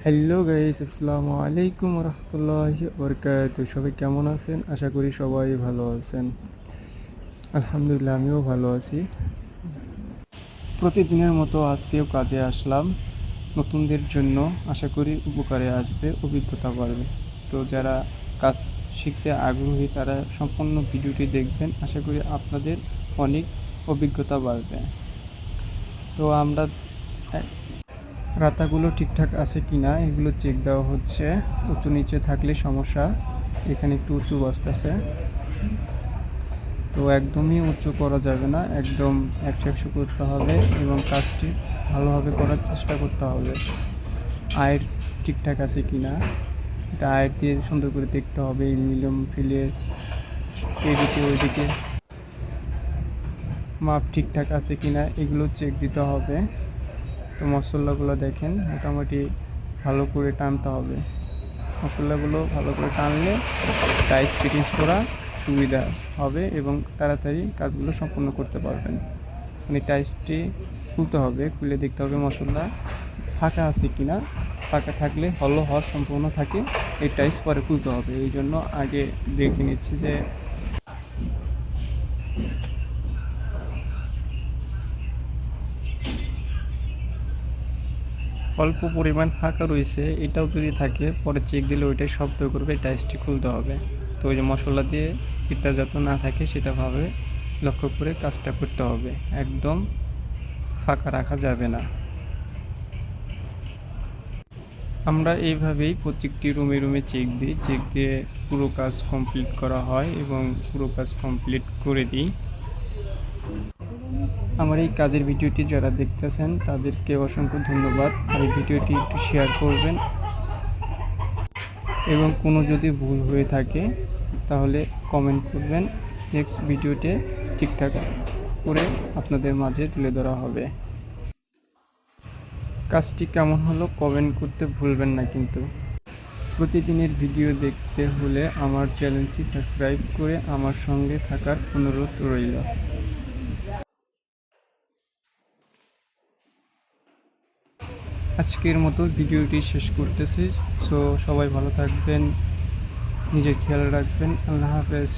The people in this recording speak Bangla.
হ্যালো গাইস, আসসালামু আলাইকুম রহমতুল্লাহি বরকাতুহু। সবাই কেমন আছেন? আশা করি সবাই ভালো আছেন। আলহামদুলিল্লাহ, আমিও ভালো আছি। প্রতিদিনের মতো আজকেও কাজে আসলাম নতুনদের জন্য। আশা করি উপকারে আসবে, অভিজ্ঞতা বাড়বে। তো যারা কাজ শিখতে আগ্রহী তারা সম্পূর্ণ ভিডিওটি দেখবেন। আশা করি আপনাদের অনেক অভিজ্ঞতা বাড়বে। তো আমরা রাতাগুলো ঠিকঠাক আছে কিনা এগুলো চেক দেওয়া হচ্ছে। উঁচু নিচে থাকলে সমস্যা। এখানে একটু উঁচু বসতেছে, তো একদমই উঁচু করা যাবে না, একদম একশো করতে হবে এবং কাজটি ভালোভাবে করার চেষ্টা করতে হবে। আয়ের ঠিকঠাক আছে কিনা এটা আয়ের দিয়ে সুন্দর করে দেখতে হবে। মিলিয়াম ফিলের এদিকে ওইদিকে মাপ ঠিকঠাক আছে কিনা এগুলো চেক দিতে হবে। তো মশলাগুলো দেখেন, মোটামুটি ভালো করে টানতে হবে। মশলাগুলো ভালো করে টানলে টাইস ফিটিংস করা সুবিধা হবে এবং তাড়াতাড়ি কাজগুলো সম্পূর্ণ করতে পারবেন। মানে টাইসটি খুলতে হবে, খুলে দেখতে হবে মশলা ফাঁকা আছে কিনা। ফাঁকা থাকলে হলো হওয়ার সম্ভাবনা থাকে, এই টাইস পরে খুলতে হবে। এই জন্য আগে দেখে নিচ্ছি যে অল্প পরিমাণ ফাঁকা রয়েছে, এটাও যদি থাকে পরে চেক দিলে ওইটাই শব্দ করবে, টাইসটি খুলতে হবে। তো ওই যে মশলা দিয়ে এটা যত না থাকে সেটা ভাবে লক্ষ্য করে কাজটা করতে হবে, একদম ফাঁকা রাখা যাবে না। আমরা এইভাবেই প্রত্যেকটি রুমে রুমে চেক দিই, চেক দিয়ে পুরো কাজ কমপ্লিট করা হয় এবং পুরো কাজ কমপ্লিট করে দিই। আমার এই কাজের ভিডিওটি যারা দেখতেছেন তাদেরকে অসংখ্য ধন্যবাদ। আর এই ভিডিওটি একটু শেয়ার করবেন এবং কোনো যদি ভুল হয়ে থাকে তাহলে কমেন্ট করবেন। নেক্সট ভিডিওতে ঠিকঠাক করে আপনাদের মাঝে তুলে ধরা হবে। কাজটি কেমন হলো কমেন্ট করতে ভুলবেন না কিন্তু। প্রতিদিনের ভিডিও দেখতে হলে আমার চ্যানেলটি সাবস্ক্রাইব করে আমার সঙ্গে থাকার অনুরোধ রইল। আজকের মতো ভিডিওটি শেষ করতেছি। সো সবাই ভালো থাকবেন, নিজের খেয়াল রাখবেন। আল্লাহ হাফেজ।